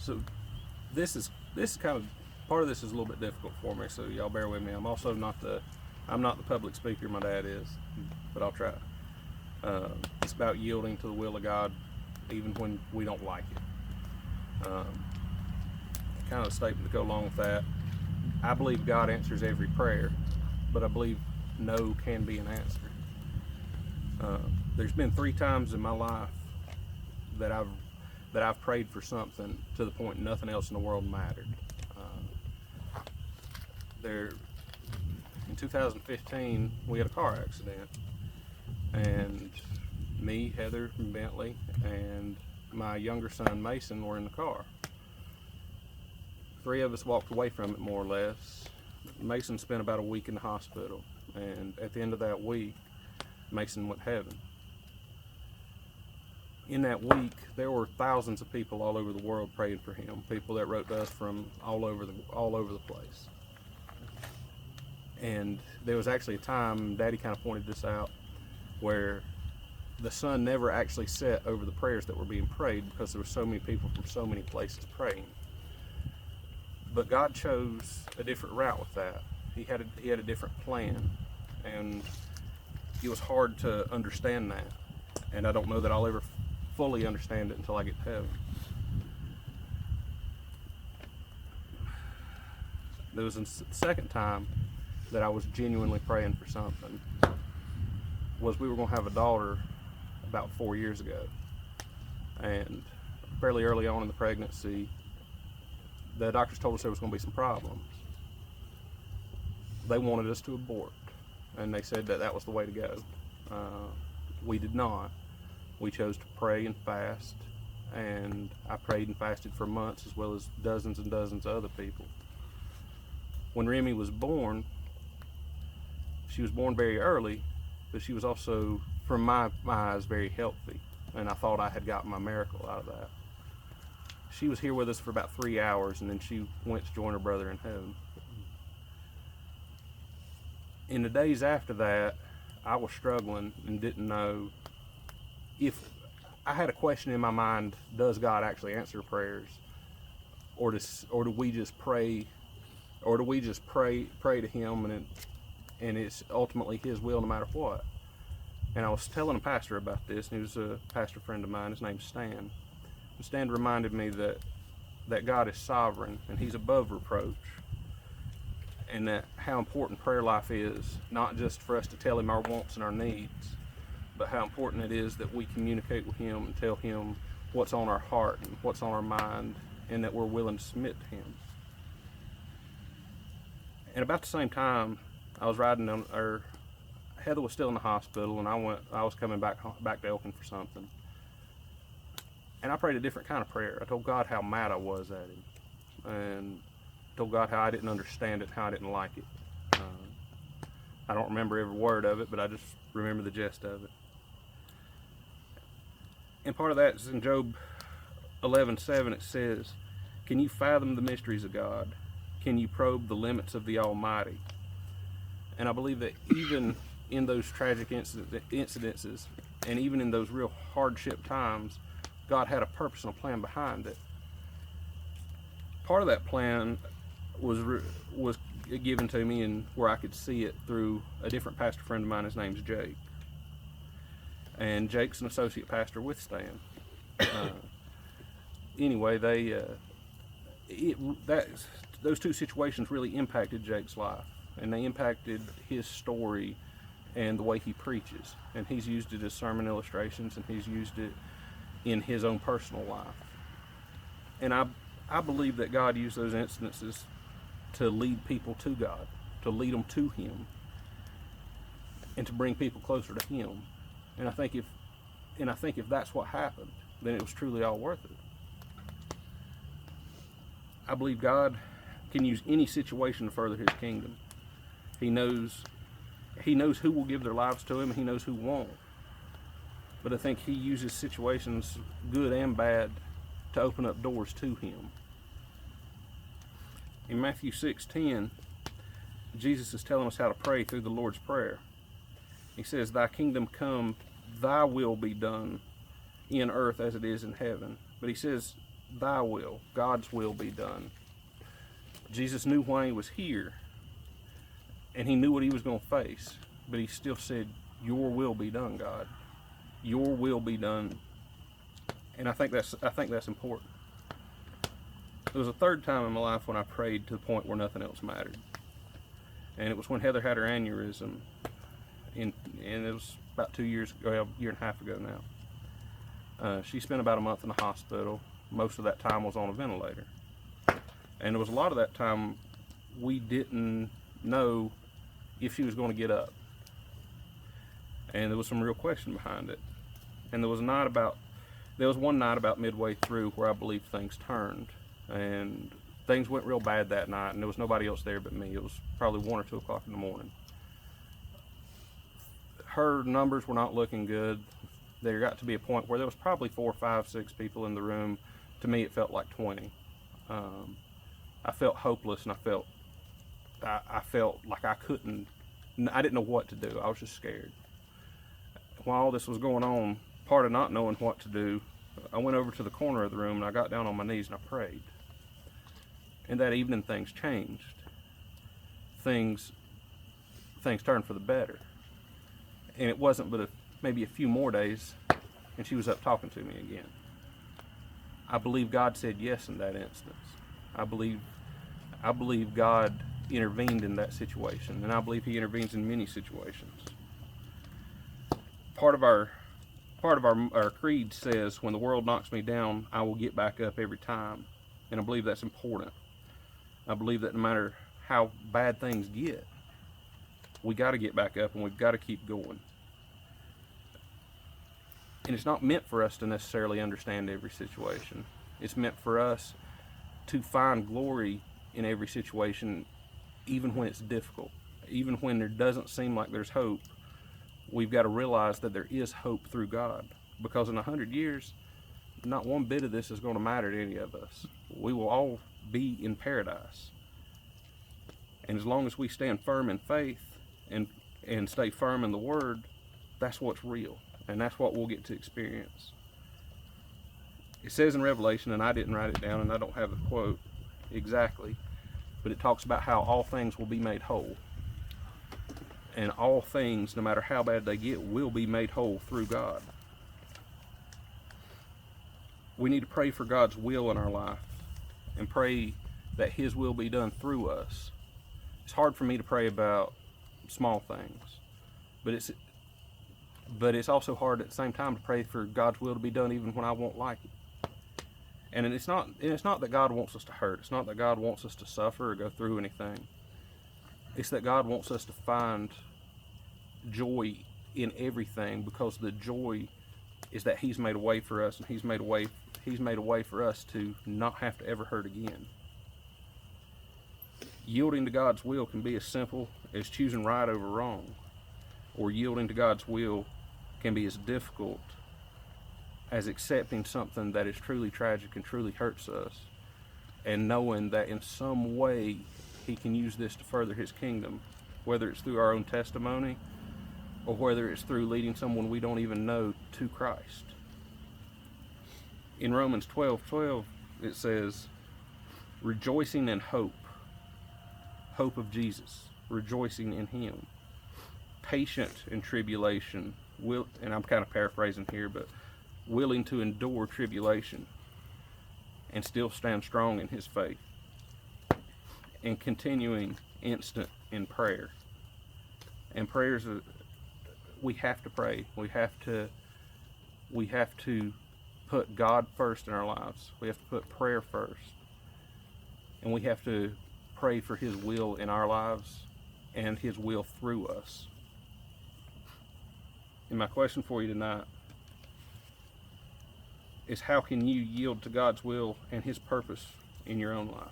So this is kind of, part of this is a little bit difficult for me, so y'all bear with me. I'm not the public speaker, my dad is, but I'll try. It's about yielding to the will of God even when we don't like it. Kind of a statement to go along with that. I believe God answers every prayer, but I believe no can be an answer. There's been 3 times in my life that I've prayed for something to the point nothing else in the world mattered. In 2015, we had a car accident, and me, Heather, and Bentley, and my younger son Mason were in the car. 3 of us walked away from it, more or less. Mason spent about a week in the hospital, and at the end of that week, Mason went to heaven. In that week, there were thousands of people all over the world praying for him. People that wrote to us from all over the place. And there was actually a time, Daddy kind of pointed this out, where the sun never actually set over the prayers that were being prayed because there were so many people from so many places praying. But God chose a different route with that. He had a different plan, and it was hard to understand that. And I don't know that I'll ever fully understand it until I get to heaven. There was a second time that I was genuinely praying for something. Was we were going to have a daughter about 4 years ago, and fairly early on in the pregnancy, the doctors told us there was going to be some problems. They wanted us to abort, and they said that was the way to go. We did not. We chose to pray and fast, and I prayed and fasted for months, as well as dozens and dozens of other people. When Remy was born, she was born very early, but she was also, from my eyes, very healthy, and I thought I had gotten my miracle out of that. She was here with us for about 3 hours, and then she went to join her brother in heaven. In the days after that, I was struggling and didn't know if I had a question in my mind: does God actually answer prayers, or do we just pray, pray to Him, and it's ultimately His will no matter what? And I was telling a pastor about this, and he was a pastor friend of mine. His name's Stan. And Stan reminded me that God is sovereign and He's above reproach, and that how important prayer life is, not just for us to tell Him our wants and our needs, but how important it is that we communicate with Him and tell Him what's on our heart and what's on our mind, and that we're willing to submit to Him. And about the same time, I was riding on, Heather was still in the hospital, and I was coming back to Elkin for something. And I prayed a different kind of prayer. I told God how mad I was at Him, and told God how I didn't understand it, how I didn't like it. I don't remember every word of it, but I just remember the gist of it. And part of that is in Job 11:7. It says, "Can you fathom the mysteries of God? Can you probe the limits of the Almighty?" And I believe that even in those tragic incidences, and even in those real hardship times, God had a purpose and a plan behind it. Part of that plan was given to me, and where I could see it through a different pastor friend of mine. His name's Jake, and Jake's an associate pastor with Stan. Anyway, those 2 situations really impacted Jake's life, and they impacted his story and the way he preaches. And he's used it as sermon illustrations, and he's used it in his own personal life. And I believe that God used those instances to lead people to God, to lead them to Him, and to bring people closer to Him. And I think if that's what happened, then it was truly all worth it. I believe God can use any situation to further His kingdom. He knows who will give their lives to Him, and He knows who won't. But I think He uses situations, good and bad, to open up doors to Him. In Matthew 6:10, Jesus is telling us how to pray through the Lord's Prayer. He says, "Thy kingdom come, Thy will be done in earth as it is in heaven." But He says thy will, God's will be done. Jesus knew why he was here, and he knew what he was going to face, but he still said, your will be done, God. Your will be done. And I think that's important. There was a third time in my life when I prayed to the point where nothing else mattered. And it was when Heather had her aneurysm, and it was about 2 years ago, well, a year and a half ago now. She spent about a month in the hospital. Most of that time was on a ventilator. And there was a lot of that time we didn't know if she was going to get up. And there was some real question behind it. And there was one night about midway through where I believe things turned. And things went real bad that night, and there was nobody else there but me. It was probably 1 or 2 o'clock in the morning. Her numbers were not looking good. There got to be a point where there was probably 4, 5, 6 people in the room. To me, it felt like 20. I felt hopeless, and I felt like I didn't know what to do. I was just scared. While all this was going on, part of not knowing what to do, I went over to the corner of the room and I got down on my knees and I prayed. And that evening things changed. Things turned for the better. And it wasn't but maybe a few more days and she was up talking to me again. I believe God said yes in that instance. I believe God intervened in that situation, and I believe he intervenes in many situations. Part of our creed says, when the world knocks me down, I will get back up every time. And I believe that's important. I believe that no matter how bad things get, we got to get back up and we've got to keep going. And it's not meant for us to necessarily understand every situation. It's meant for us to find glory in every situation, even when it's difficult. Even when there doesn't seem like there's hope, we've got to realize that there is hope through God. Because in 100 years, not one bit of this is going to matter to any of us. We will all be in paradise. And as long as we stand firm in faith and stay firm in the Word, that's what's real. And that's what we'll get to experience. It says in Revelation, and I didn't write it down and I don't have the quote exactly, but it talks about how all things will be made whole. And all things, no matter how bad they get, will be made whole through God. We need to pray for God's will in our life and pray that his will be done through us. It's hard for me to pray about small things, but it's also hard at the same time to pray for God's will to be done even when I won't like it. And it's not that God wants us to hurt. It's not that God wants us to suffer or go through anything. It's that God wants us to find joy in everything, because the joy is that he's made a way for us, and he's made a way for us to not have to ever hurt again. Yielding to God's will can be as simple as choosing right over wrong, or yielding to God's will can be as difficult as accepting something that is truly tragic and truly hurts us, and knowing that in some way he can use this to further his kingdom, whether it's through our own testimony or whether it's through leading someone we don't even know to Christ. In Romans 12:12 it says, rejoicing in hope of Jesus, rejoicing in him, patient in tribulation, and I'm kind of paraphrasing here, but willing to endure tribulation and still stand strong in his faith, and continuing instant in prayer. And prayers, we have to pray. We have to put God first in our lives. We have to put prayer first. And we have to pray for his will in our lives and his will through us. And my question for you tonight is, how can you yield to God's will and his purpose in your own life?